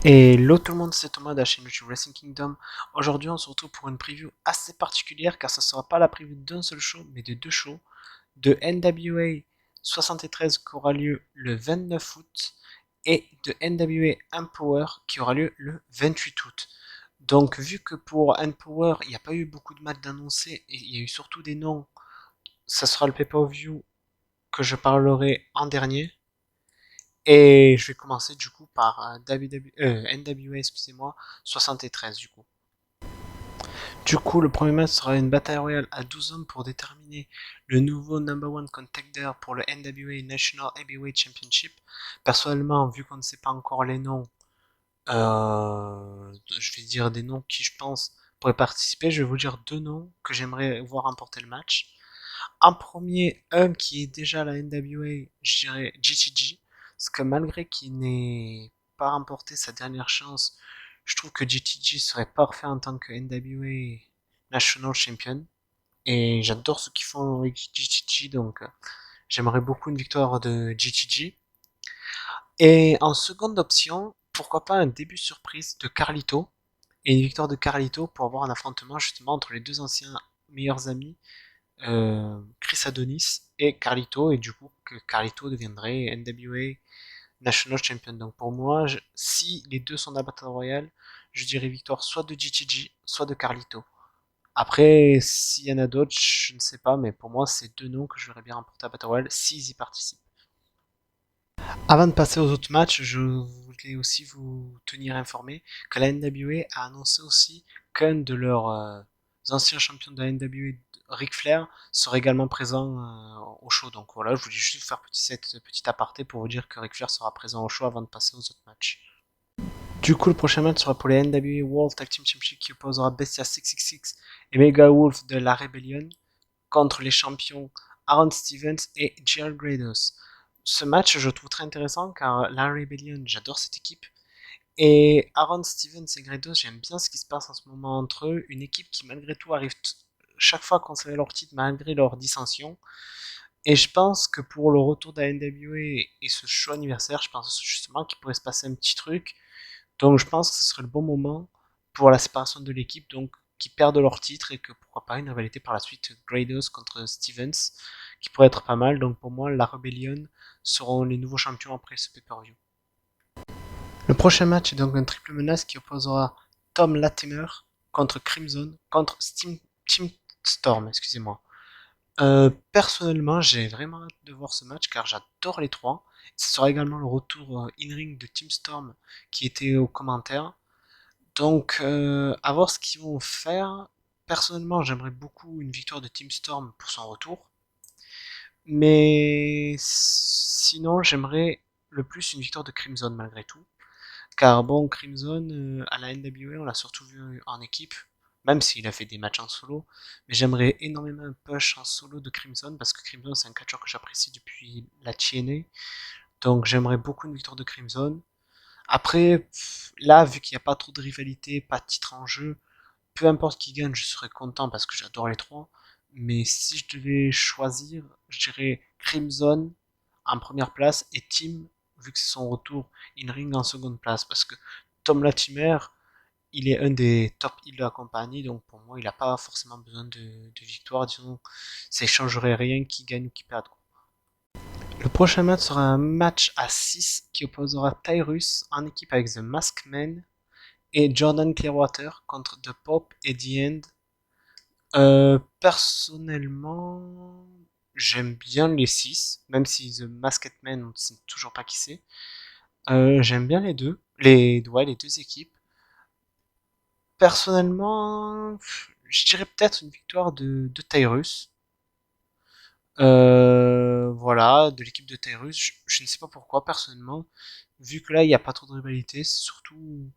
Hello tout le monde, c'est Thomas de la chaîne YouTube Wrestling Kingdom. Aujourd'hui, on se retrouve pour une preview assez particulière car ce ne sera pas la preview d'un seul show, mais de deux shows de NWA 73 qui aura lieu le 29 août et de NWA Empower qui aura lieu le 28 août. Donc, vu que pour Empower, il n'y a pas eu beaucoup de matchs d'annoncés et il y a eu surtout des noms, ça sera le pay-per-view que je parlerai en dernier. Et je vais commencer du coup par NWA, excusez-moi, 73 du coup. Du coup, le premier match sera une bataille royale à 12 hommes pour déterminer le nouveau number one contender pour le NWA National Heavyweight Championship. Personnellement, vu qu'on ne sait pas encore les noms, je vais dire des noms qui, je pense, pourraient participer. Je vais vous dire deux noms que j'aimerais voir remporter le match. En premier, un qui est déjà à la NWA, je dirais GTG. Parce que malgré qu'il n'ait pas remporté sa dernière chance, je trouve que GTG serait parfait en tant que NWA National Champion. Et j'adore ce qu'ils font avec GTG, donc j'aimerais beaucoup une victoire de GTG. Et en seconde option, pourquoi pas un début surprise de Carlito. Et une victoire de Carlito pour avoir un affrontement justement entre les deux anciens meilleurs amis Chris Adonis et Carlito, et du coup que Carlito deviendrait NWA National Champion. Donc pour moi, si les deux sont dans la Battle Royale, je dirais victoire soit de GTG, soit de Carlito. Après, s'il y en a d'autres, je ne sais pas, mais pour moi, c'est deux noms que je verrais bien remporter à Battle Royale s'ils y participent. Avant de passer aux autres matchs, je voulais aussi vous tenir informé que la NWA a annoncé aussi qu'un de leurs anciens champions de la NWA, Ric Flair, serait également présent au show. Donc voilà, je voulais juste vous faire cette petite aparté pour vous dire que Ric Flair sera présent au show avant de passer aux autres matchs. Du coup, le prochain match sera pour les NWA World Tag Team Championship qui opposera Bestia 666 et Mega Wolf de la Rebellion contre les champions Aaron Stevens et Gerald Grados. Ce match, je trouve très intéressant car la Rebellion, j'adore cette équipe. Et Aaron Stevens et Grados, j'aime bien ce qui se passe en ce moment entre eux. Une équipe qui, malgré tout, arrive chaque fois à conserver leur titre malgré leur dissension. Et je pense que pour le retour de la NWA et ce show anniversaire, je pense justement qu'il pourrait se passer un petit truc. Donc je pense que ce serait le bon moment pour la séparation de l'équipe, donc qui perdent leur titre et que pourquoi pas une rivalité par la suite Grados contre Stevens, qui pourrait être pas mal. Donc pour moi, la Rebellion seront les nouveaux champions après ce pay-per-view. Le prochain match est donc un triple menace qui opposera Tom Latimer contre Crimson contre Team Storm, excusez-moi. Personnellement, j'ai vraiment hâte de voir ce match car j'adore les trois. Ce sera également le retour in-ring de Team Storm qui était aux commentaires. Donc, à voir ce qu'ils vont faire. Personnellement, j'aimerais beaucoup une victoire de Team Storm pour son retour. Mais sinon, j'aimerais le plus une victoire de Crimson malgré tout. Car bon, Crimson, à la NWA, on l'a surtout vu en équipe, même s'il a fait des matchs en solo. Mais j'aimerais énormément un push en solo de Crimson, parce que Crimson, c'est un catcheur que j'apprécie depuis la TNA. Donc j'aimerais beaucoup une victoire de Crimson. Après, là, vu qu'il n'y a pas trop de rivalité, pas de titre en jeu, peu importe qui gagne, je serais content parce que j'adore les trois. Mais si je devais choisir, je dirais Crimson en première place et Team, vu que c'est son retour in-ring en seconde place. Parce que Tom Latimer, il est un des top heels de la compagnie, donc pour moi, il n'a pas forcément besoin de victoire. Disons, ça ne changerait rien qui gagne ou qui perde. Le prochain match sera un match à 6 qui opposera Tyrus en équipe avec The Masked Man et Jordan Clearwater contre The Pope et The End. Personnellement, j'aime bien les 6, même si The Masked Man, on ne sait toujours pas qui c'est. J'aime bien les deux, les deux équipes. Personnellement, je dirais peut-être une victoire de Tyrus. Voilà, de l'équipe de Tyrus. Je ne sais pas pourquoi, personnellement. Vu que là, il n'y a pas trop de rivalité, c'est surtout,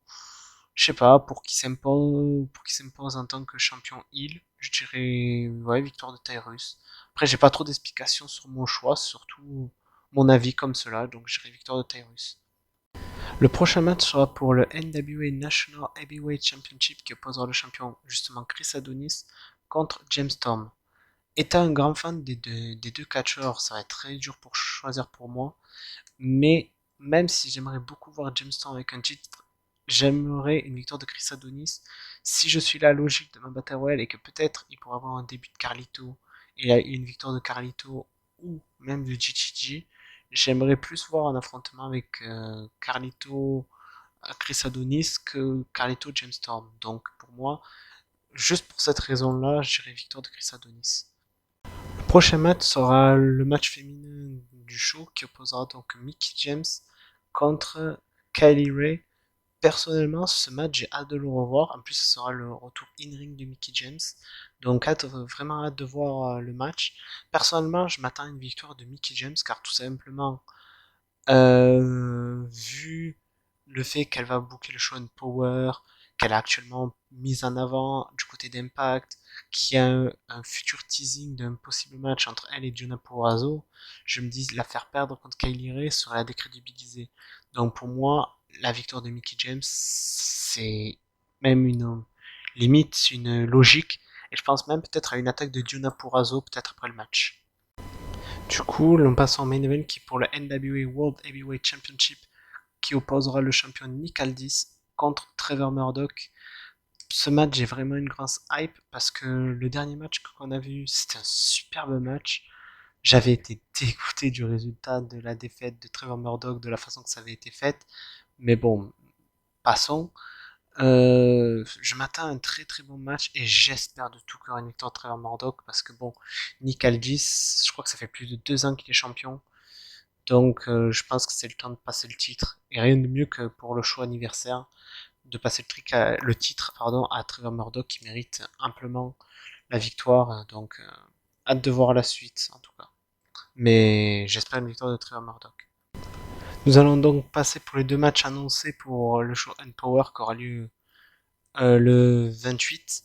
je sais pas, pour qui s'impose en tant que champion heel. Je dirais, ouais, victoire de Tyrus. Après, j'ai pas trop d'explications sur mon choix, c'est surtout mon avis comme cela, donc je dirais victoire de Tyrus. Le prochain match sera pour le NWA National Heavyweight Championship qui opposera le champion, justement Chris Adonis, contre James Storm. Étant un grand fan des deux catcheurs, ça va être très dur pour choisir pour moi. Mais même si j'aimerais beaucoup voir James Storm avec un titre j'aimerais une victoire de Chris Adonis. Si je suis la logique de ma Battle Royale et que peut-être il pourrait avoir un début de Carlito et une victoire de Carlito ou même de GTG, j'aimerais plus voir un affrontement avec Carlito Chris Adonis que Carlito James Storm. Donc pour moi, juste pour cette raison-là, je dirais victoire de Chris Adonis. Le prochain match sera le match féminin du show qui opposera donc Mickie James contre Kylie Ray. Personnellement, ce match, j'ai hâte de le revoir. En plus, ce sera le retour in-ring de Mickie James. Donc, vraiment hâte de voir le match. Personnellement, je m'attends à une victoire de Mickie James car tout simplement, vu le fait qu'elle va booker le show and Power, qu'elle est actuellement mise en avant du côté d'Impact, qu'il y a un futur teasing d'un possible match entre elle et Jonah Purrazzo, je me dis la faire perdre contre Kylie Ray serait la décrédibiliser. Donc pour moi, la victoire de Mickie James, c'est même une limite, une logique, et je pense même peut-être à une attaque de Jonah Purrazzo peut-être après le match. Du coup, l'on passe en main event qui est pour le NWA World Heavyweight Championship qui opposera le champion Nick Aldis contre Trevor Murdoch. Ce match, j'ai vraiment une grosse hype parce que le dernier match qu'on a vu, c'était un superbe match. J'avais été dégoûté du résultat de la défaite de Trevor Murdoch, de la façon que ça avait été fait. Mais bon, passons. Je m'attends à un très très bon match et j'espère de tout cœur une victoire de Trevor Murdoch parce que bon, Nick Aldis, je crois que ça fait plus de 2 ans qu'il est champion. Donc je pense que c'est le temps de passer le titre. Et rien de mieux que pour le show anniversaire, de passer le titre à Trevor Murdoch qui mérite amplement la victoire. Donc hâte de voir la suite en tout cas. Mais j'espère une victoire de Trevor Murdoch. Nous allons donc passer pour les 2 matchs annoncés pour le show Power qui aura lieu le 28,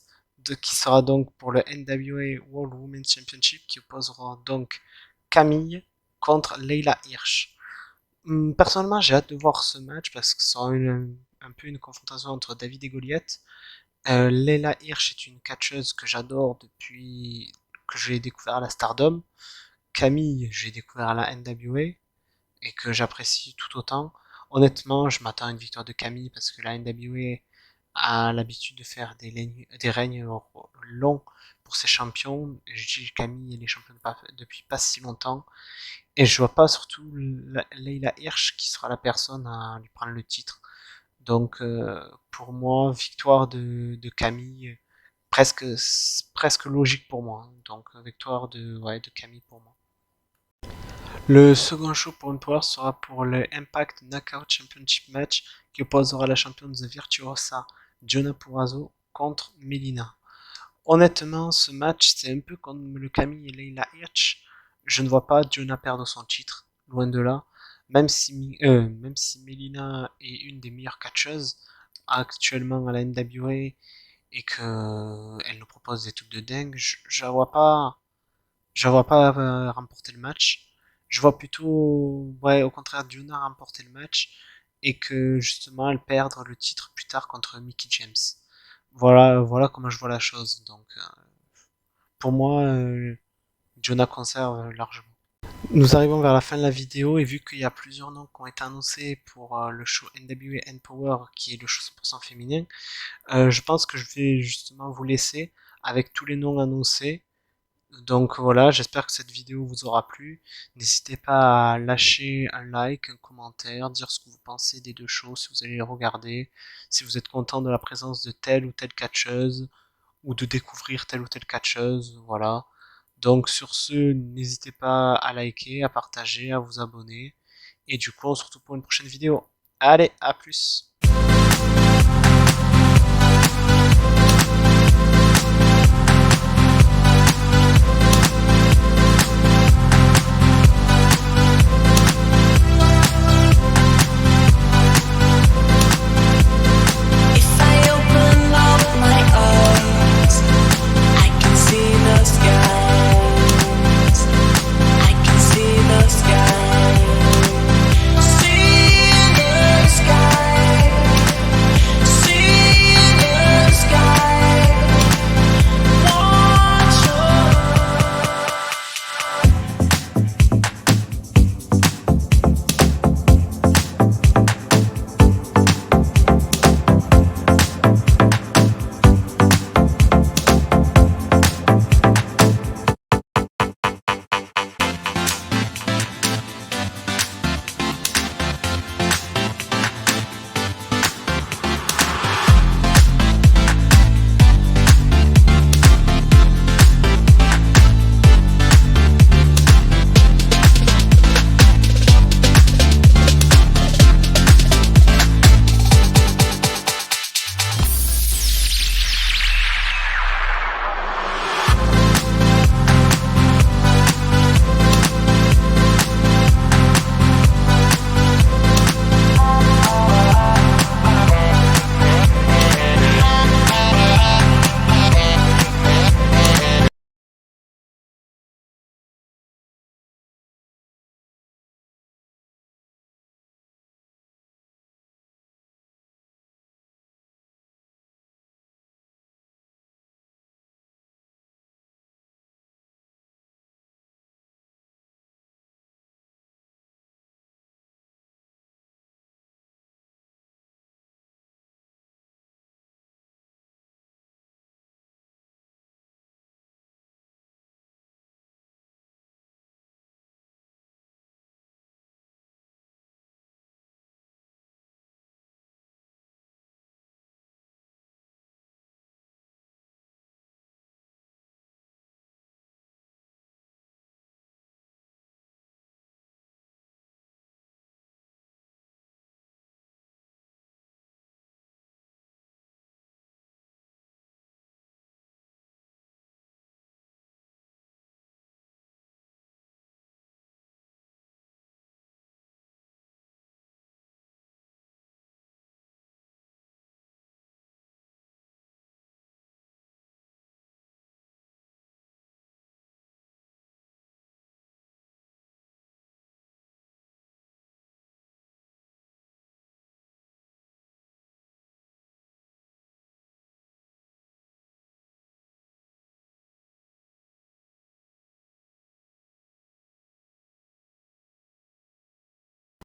qui sera donc pour le NWA World Women's Championship qui opposera donc Camille contre Leila Hirsch. Personnellement, j'ai hâte de voir ce match parce que ça sera un peu une confrontation entre David et Goliath. Leila Hirsch est une catcheuse que j'adore depuis que j'ai découvert la Stardom. Camille, j'ai découvert à la NWA et que j'apprécie tout autant. Honnêtement, je m'attends à une victoire de Camille parce que la NWA a l'habitude de faire des règnes longs pour ses champions. Je dis Camille, elle est championne depuis pas si longtemps. Et je vois pas surtout Leila Hirsch qui sera la personne à lui prendre le titre. Donc pour moi, victoire de Camille, presque, presque logique pour moi. Donc victoire ouais, de Camille pour moi. Le second show pour Power sera pour le Impact Knockout Championship match qui opposera la championne de Virtuosa Jonah Purrazzo contre Melina. Honnêtement, ce match, c'est un peu comme le Camille et Leila Hirsch. Je ne vois pas Jonah perdre son titre, loin de là. Même si Melina est une des meilleures catcheuses actuellement à la NWA et qu'elle nous propose des trucs de dingue, je la vois pas remporter le match. Je vois plutôt, ouais, au contraire, Jonah remporter le match et que justement elle perdre le titre plus tard contre Mickie James. Voilà comment je vois la chose. Donc, pour moi, Jonah conserve largement. Nous arrivons vers la fin de la vidéo et vu qu'il y a plusieurs noms qui ont été annoncés pour le show NWA Power qui est le show 100% féminin, je pense que je vais justement vous laisser avec tous les noms annoncés. Donc voilà, j'espère que cette vidéo vous aura plu. N'hésitez pas à lâcher un like, un commentaire, dire ce que vous pensez des 2 shows, si vous allez les regarder, si vous êtes content de la présence de telle ou telle catcheuse, ou de découvrir telle ou telle catcheuse, voilà. Donc sur ce, n'hésitez pas à liker, à partager, à vous abonner. Et du coup, on se retrouve pour une prochaine vidéo. Allez, à plus!